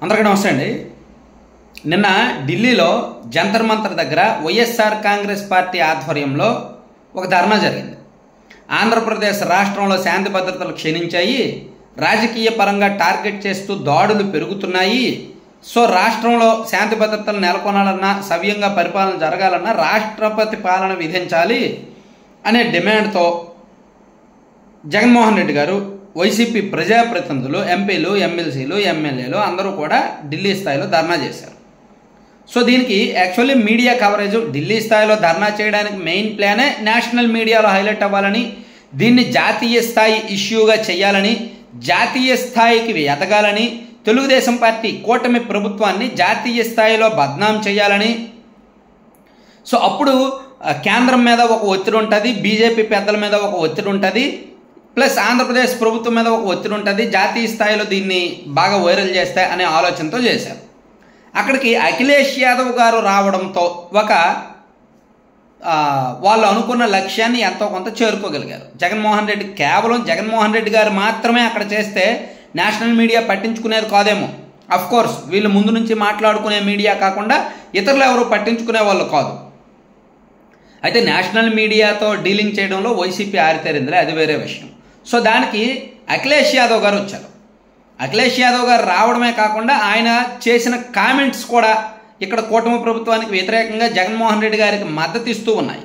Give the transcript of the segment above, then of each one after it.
అందరికీ నమస్తే అండి. నిన్న ఢిల్లీలో జంతర్ మంతర్ దగ్గర వైఎస్ఆర్ కాంగ్రెస్ పార్టీ ఆధ్వర్యంలో ఒక ధర్నా జరిగింది. ఆంధ్రప్రదేశ్ రాష్ట్రంలో శాంతి భద్రతలు క్షీణించాయి, రాజకీయ పరంగా టార్గెట్ చేస్తూ దాడులు పెరుగుతున్నాయి. సో రాష్ట్రంలో శాంతి భద్రతలు నెలకొనాలన్నా, సవ్యంగా పరిపాలన జరగాలన్నా రాష్ట్రపతి పాలన విధించాలి అనే డిమాండ్తో జగన్మోహన్ రెడ్డి గారు, వైసీపీ ప్రజాప్రతినిధులు, ఎంపీలు, ఎమ్మెల్సీలు, ఎమ్మెల్యేలు అందరూ కూడా ఢిల్లీ స్థాయిలో ధర్నా చేశారు. సో దీనికి యాక్చువల్లీ మీడియా కవరేజ్ ఢిల్లీ స్థాయిలో ధర్నా చేయడానికి మెయిన్ ప్లానే నేషనల్ మీడియాలో హైలైట్ అవ్వాలని, దీన్ని జాతీయ స్థాయి ఇష్యూగా చేయాలని, జాతీయ స్థాయికి ఎదగాలని, తెలుగుదేశం పార్టీ కూటమి ప్రభుత్వాన్ని జాతీయ స్థాయిలో బద్నాం చేయాలని. సో అప్పుడు కేంద్రం మీద ఒక ఒత్తిడి ఉంటుంది, బీజేపీ పెద్దల మీద ఒక ఒత్తిడి ఉంటుంది, ప్లస్ ఆంధ్రప్రదేశ్ ప్రభుత్వం మీద ఒక ఒత్తిడి ఉంటుంది, జాతీయ స్థాయిలో దీన్ని బాగా వైరల్ చేస్తే అనే ఆలోచనతో చేశారు. అక్కడికి అఖిలేష్ యాదవ్ గారు రావడంతో వాళ్ళు అనుకున్న లక్ష్యాన్ని ఎంతో కొంత చేరుకోగలిగారు. కేవలం జగన్మోహన్ రెడ్డి గారు మాత్రమే అక్కడ చేస్తే నేషనల్ మీడియా పట్టించుకునేది కాదేమో. కోర్స్ వీళ్ళు ముందు నుంచి మాట్లాడుకునే మీడియా కాకుండా ఇతరులు ఎవరు పట్టించుకునే వాళ్ళు కాదు. అయితే నేషనల్ మీడియాతో డీలింగ్ చేయడంలో వైసీపీ ఆరితేరిందిలే, అది వేరే విషయం. సో దానికి అఖిలేష్ యాదవ్ గారు వచ్చారు. అఖిలేష్ యాదవ్ గారు రావడమే కాకుండా ఆయన చేసిన కామెంట్స్ కూడా ఇక్కడ కూటమి ప్రభుత్వానికి వ్యతిరేకంగా జగన్మోహన్ రెడ్డి గారికి మద్దతు ఇస్తూ ఉన్నాయి.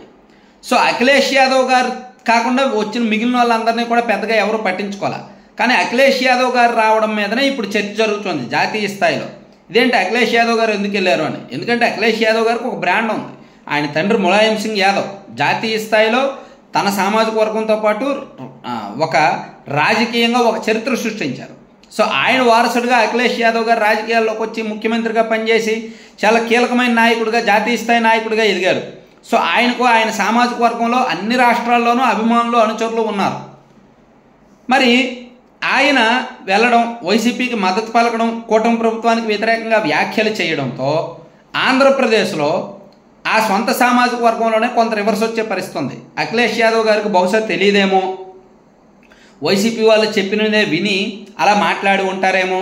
సో అఖిలేష్ యాదవ్ గారు కాకుండా వచ్చిన మిగిలిన వాళ్ళందరినీ కూడా పెద్దగా ఎవరు పట్టించుకోవాలి. కానీ అఖిలేష్ యాదవ్ గారు రావడం మీదనే ఇప్పుడు చర్చ జరుగుతుంది జాతీయ స్థాయిలో. ఇదేంటి అఖిలేష్ యాదవ్ గారు ఎందుకు వెళ్ళారు అని. ఎందుకంటే అఖిలేష్ యాదవ్ గారికి ఒక బ్రాండ్ ఉంది. ఆయన తండ్రి ములాయం సింగ్ యాదవ్ జాతీయ స్థాయిలో తన సామాజిక వర్గంతో పాటు ఒక రాజకీయంగా ఒక చరిత్ర సృష్టించారు. సో ఆయన వారసుడిగా అఖిలేష్ యాదవ్ గారు రాజకీయాల్లోకి వచ్చి ముఖ్యమంత్రిగా పనిచేసి చాలా కీలకమైన నాయకుడిగా, జాతీయ స్థాయి నాయకుడిగా ఎదిగారు. సో ఆయనకు ఆయన సామాజిక వర్గంలో అన్ని రాష్ట్రాల్లోనూ అభిమానులు, అనుచరులు ఉన్నారు. మరి ఆయన వెళ్ళడం, వైసీపీకి మద్దతు పలకడం, కూటమి ప్రభుత్వానికి వ్యతిరేకంగా వ్యాఖ్యలు చేయడంతో ఆంధ్రప్రదేశ్లో ఆ సొంత సామాజిక వర్గంలోనే కొంత రివర్స్ వచ్చే పరిస్థితి ఉంది. అఖిలేష్ యాదవ్ గారికి బహుశా తెలియదేమో, వైసీపీ వాళ్ళు చెప్పినదే విని అలా మాట్లాడి ఉంటారేమో.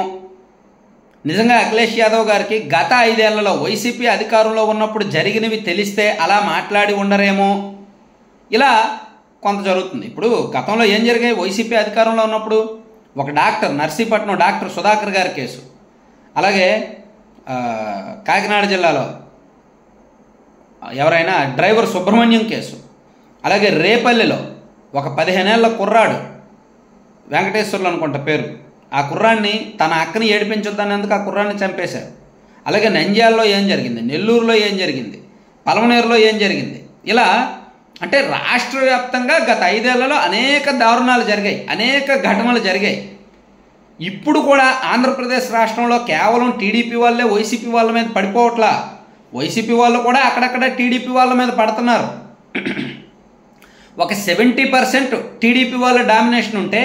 నిజంగా అఖిలేష్ యాదవ్ గారికి గత 5 ఏళ్లలో వైసీపీ అధికారంలో ఉన్నప్పుడు జరిగినవి తెలిస్తే అలా మాట్లాడి ఉండరేమో. ఇలా కొంత జరుగుతుంది. ఇప్పుడు గతంలో ఏం జరిగాయి? వైసీపీ అధికారంలో ఉన్నప్పుడు ఒక డాక్టర్, నర్సీపట్నం డాక్టర్ సుధాకర్ గారి కేసు, అలాగే కాకినాడ జిల్లాలో ఎవరైనా డ్రైవర్ సుబ్రహ్మణ్యం కేసు, అలాగే రేపల్లిలో ఒక 15 ఏళ్ల కుర్రాడు, వెంకటేశ్వర్లు అనుకుంటా పేరు, ఆ కుర్రాన్ని తన అక్కని ఏడిపించొద్దనేందుకు ఆ కుర్రాన్ని చంపేశారు. అలాగే నంద్యాలలో ఏం జరిగింది, నెల్లూరులో ఏం జరిగింది, పలమనేరులో ఏం జరిగింది. ఇలా అంటే రాష్ట్ర వ్యాప్తంగా గత 5 ఏళ్లలో అనేక దారుణాలు జరిగాయి, అనేక ఘటనలు జరిగాయి. ఇప్పుడు కూడా ఆంధ్రప్రదేశ్ రాష్ట్రంలో కేవలం టీడీపీ వాళ్ళే వైసీపీ వాళ్ళ మీద పడిపోవట్లా, వైసీపీ వాళ్ళు కూడా అక్కడక్కడ టీడీపీ వాళ్ళ మీద పడుతున్నారు. ఒక 70% టీడీపీ వాళ్ళ డామినేషన్ ఉంటే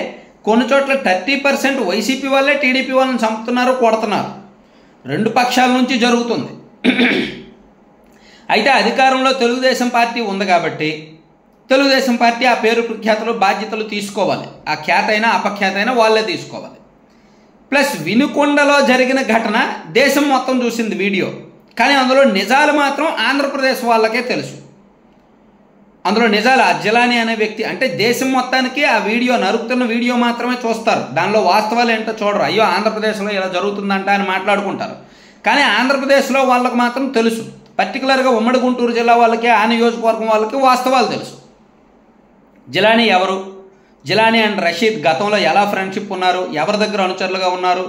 కొన్ని చోట్ల 30% వైసీపీ వాళ్ళే టీడీపీ వాళ్ళని చంపుతున్నారు, కొడుతున్నారు. రెండు పక్షాల నుంచి జరుగుతుంది. అయితే అధికారంలో తెలుగుదేశం పార్టీ ఉంది కాబట్టి తెలుగుదేశం పార్టీ ఆ పేరు ప్రఖ్యాతలు, బాధ్యతలు తీసుకోవాలి. ఆ ఖ్యాత అయినా అపఖ్యాత అయినా వాళ్ళే తీసుకోవాలి. ప్లస్ వినుకొండలో జరిగిన ఘటన దేశం మొత్తం చూసింది వీడియో, కానీ అందులో నిజాలు మాత్రం ఆంధ్రప్రదేశ్ వాళ్ళకే తెలుసు. అందులో నిజాలు ఆ జిలానీ అనే వ్యక్తి, అంటే దేశం మొత్తానికి ఆ వీడియో, నరుకుతున్న వీడియో మాత్రమే చూస్తారు, దానిలో వాస్తవాలు ఏంటో చూడరు. అయ్యో ఆంధ్రప్రదేశ్లో ఇలా జరుగుతుందంట అని మాట్లాడుకుంటారు. కానీ ఆంధ్రప్రదేశ్లో వాళ్ళకి మాత్రం తెలుసు. పర్టికులర్గా ఉమ్మడి గుంటూరు జిల్లా వాళ్ళకి, ఆ నియోజకవర్గం వాళ్ళకి వాస్తవాలు తెలుసు. జిలానీ ఎవరు, జిలానీ అండ్ రషీద్ గతంలో ఎలా ఫ్రెండ్షిప్ ఉన్నారు, ఎవరి దగ్గర అనుచరులుగా ఉన్నారు,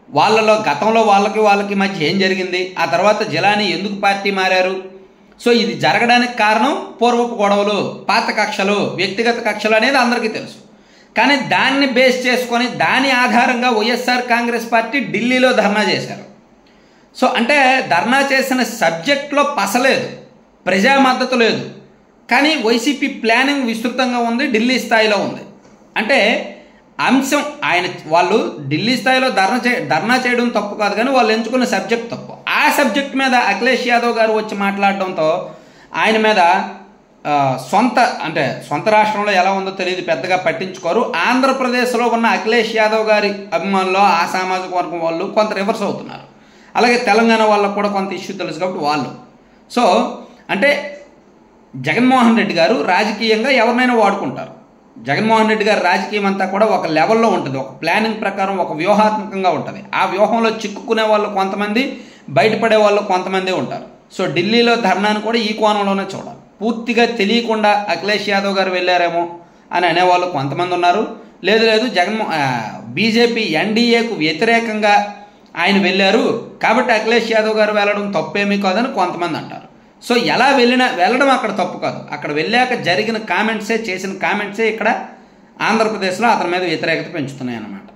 వాళ్ళలో గతంలో వాళ్ళకి మధ్య ఏం జరిగింది, ఆ తర్వాత జిలానీ ఎందుకు పార్టీ మారారు. సో ఇది జరగడానికి కారణం పూర్వపు గొడవలు, పాత కక్షలు, వ్యక్తిగత కక్షలు అనేది అందరికీ తెలుసు. కానీ దాన్ని బేస్ చేసుకొని దాని ఆధారంగా వైఎస్ఆర్ కాంగ్రెస్ పార్టీ ఢిల్లీలో ధర్నా చేశారు. సో అంటే ధర్నా చేసిన సబ్జెక్ట్లో పసలేదు, ప్రజా మద్దతు లేదు, కానీ వైసీపీ ప్లానింగ్ విస్తృతంగా ఉంది, ఢిల్లీ స్థాయిలో ఉంది. అంటే అంశం వాళ్ళు ఢిల్లీ స్థాయిలో ధర్నా చేయడం తప్పు కాదు, కానీ వాళ్ళు ఎంచుకున్న సబ్జెక్ట్ తప్పు. ఆ సబ్జెక్ట్ మీద అఖిలేష్ యాదవ్ గారు వచ్చి మాట్లాడడంతో ఆయన మీద సొంత రాష్ట్రంలో ఎలా ఉందో తెలియదు, పెద్దగా పట్టించుకోరు. ఆంధ్రప్రదేశ్లో ఉన్న అఖిలేష్ యాదవ్ గారి అభిమానులు, ఆ సామాజిక వర్గం వాళ్ళు కొంత రివర్స్ అవుతున్నారు. అలాగే తెలంగాణ వాళ్ళకు కూడా కొంత ఇష్యూ తెలుసు కాబట్టి వాళ్ళు. సో అంటే జగన్మోహన్ రెడ్డి గారు రాజకీయంగా ఎవరినైనా వాడుకుంటారు. జగన్మోహన్ రెడ్డి గారి రాజకీయం అంతా కూడా ఒక లెవెల్లో ఉంటుంది, ఒక ప్లానింగ్ ప్రకారం, ఒక వ్యూహాత్మకంగా ఉంటుంది. ఆ వ్యూహంలో చిక్కుకునే వాళ్ళు కొంతమంది, బయటపడే వాళ్ళు కొంతమంది ఉంటారు. సో ఢిల్లీలో ధర్నాను కూడా ఈ కోణంలోనే చూడాలి. పూర్తిగా తెలియకుండా అఖిలేష్ యాదవ్ గారు వెళ్ళారేమో అని అనేవాళ్ళు కొంతమంది ఉన్నారు. లేదు బీజేపీ ఎన్డీఏకు వ్యతిరేకంగా ఆయన వెళ్ళారు కాబట్టి అఖిలేష్ యాదవ్ గారు వెళ్ళడం తప్పేమీ కాదని కొంతమంది అంటారు. సో ఎలా వెళ్ళడం అక్కడ తప్పు కాదు. అక్కడ వెళ్ళాక జరిగిన కామెంట్సే, చేసిన కామెంట్సే ఇక్కడ ఆంధ్రప్రదేశ్లో అతని మీద వ్యతిరేకత పెంచుతున్నాయి అన్నమాట.